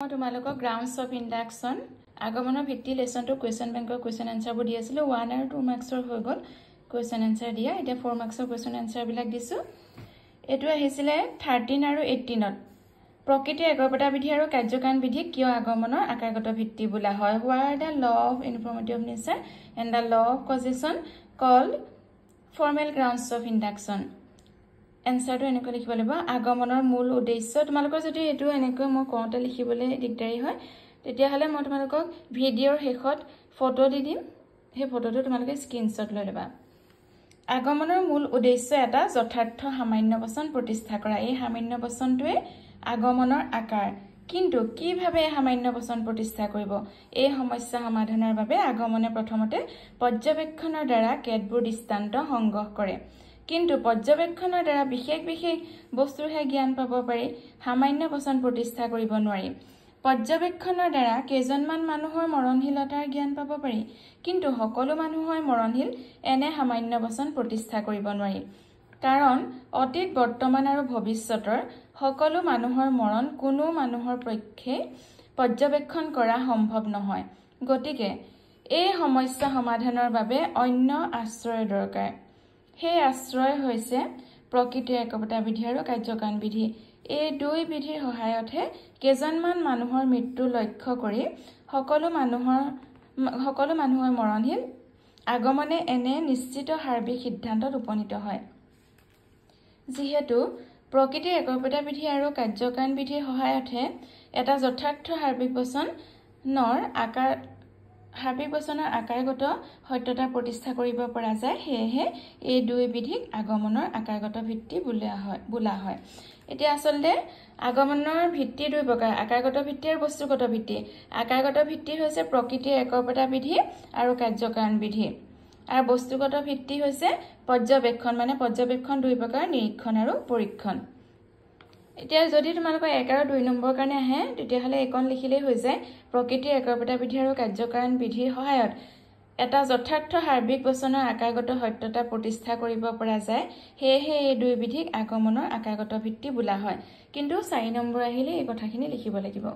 তোমালোকক grounds of induction আগমনৰ ভিত্তি লেসনটো কোৱেশ্চন বেংকৰ কোৱেশ্চন আনসাৰবোৰ দি আছিল 1 আৰু 2 মাৰ্কছৰ হৈ গল কোৱেশ্চন আনসাৰ দিয়া এটা 4 মাৰ্কছৰ কোৱেশ্চন আনসাৰ বিলাক দিছো এটো আহিছিলে 13 আৰু 18ত প্ৰকৃতি একৰপটা বিধি আৰু কাৰ্যকাৰণ বিধি কিয় আগমনৰ আকাৰগত ভিত্তি বোলা হয় where the law of informative nature and the law of causation called formal grounds of induction এনসাৰটো এনেকৈ লিখিব লাগিব আগমনৰ মূল উদ্দেশ্য তোমালোকৰ যদি এটো এনেকৈ মই কওঁতে লিখিবলৈ দিগদাৰি হয় তেতিয়া হলে মই তোমালোকক ভিডিওৰ শেষত ফটো দি দিম সেই ফটোটো তোমালোকে স্ক্ৰিনশ্বট লৈ লবা আগমনৰ মূল উদ্দেশ্য এটা যথাৰ্থ সামান্য বচন প্ৰতিষ্ঠা কৰা এই সামান্য বচনটোৱে আগমনৰ আকাৰ কিন্তু কিভাৱে সামান্য বচন প্ৰতিষ্ঠা কৰিব এই সমস্যা সমাধানৰ বাবে আগমনে প্ৰথমতে পৰ্যবেক্ষণৰ দ্বাৰা কেতবোৰ দৃষ্টান্ত সংগ্ৰহ কৰে কিন্তু পৰ্যবেক্ষণৰ দ্বাৰা বিশেষ বস্তুৰহে জ্ঞান পাব পাৰি সামান্য বচন প্ৰতিষ্ঠা কৰিব নোৱাৰি পৰ্যবেক্ষণৰ দ্বাৰা কেজনমান মানুহৰ মৰণশীলতাৰ জ্ঞান পাব পাৰি কিন্তু সকলো মানুহৰ মৰণশীল এনে সামান্য বচন প্ৰতিষ্ঠা কৰিব নোৱাৰি কাৰণ অতীত বৰ্তমান আৰু ভৱিষ্যতৰ সকলো মানুহৰ মৰণ কোনো মানুহৰ পক্ষে পৰ্যবেক্ষণ কৰা সম্ভৱ নহয় গতিকে এই সমস্যা সমাধানৰ বাবে অন্য আশ্ৰয় দৰকাৰ সেই আশ্ৰয় হৈছে প্ৰকৃতি একৰপটা বিধি আৰু কাৰ্যকাৰণ বিধি এই দুই বিধিৰ সহায়তহে কেজনমান মানুহৰ মৃত্যু লক্ষ্য কৰি সকলো মানুহৰ মৰণশীল আগমনে এনে নিশ্চিত সাৰ্বিক সিদ্ধান্তত উপনীত হয় যিহেতু প্ৰকৃতি একৰপটা বিধি আৰু কাৰ্যকাৰণ বিধিৰ সহায়তহে এটা যথাৰ্থ সাৰ্বিক বচনৰ আকাৰগত সত্যতা প্ৰতিষ্ঠা কৰিব পৰা যায় হেহে এই দুই বিধিক আগমনৰ আকাৰগত ভিত্তি বোলা হয় এতিয়া আসলতে আগমনৰ ভিত্তি দুই প্ৰকাৰ আকাৰগত ভিত্তি আৰু বস্তুগত ভিত্তি আকাৰগত ভিত্তি হৈছে প্ৰকৃতি একৰপটা বিধি আৰু কাৰ্যকাৰণ বিধি আৰু বস্তুগত ভিত্তি হৈছে পৰ্যবেক্ষণ মানে পৰ্যবেক্ষণ দুই প্ৰকাৰ নিৰীক্ষণ আৰু পৰীক্ষণ এতিয়া যদি তোমালোকৰ 1 আৰু 2 নম্বৰ কাৰণে আহে তেতিয়া হলে একন লিখিলেই হৈ যায় প্ৰকৃতি একৰপটা বিধি আৰু কাৰ্যকাৰণ বিধিৰ সহায়ত এটা যথাৰ্থ সাৰ্বিক বচনৰ আকাৰগত সত্যতা প্ৰতিষ্ঠা কৰিব পৰা যায় হেহে এই দুই বিধিক আগমনৰ আকাৰগত ভিত্তি বোলা হয় কিন্তু 4 নম্বৰ আহিলে এই কথাখিনি লিখিব লাগিব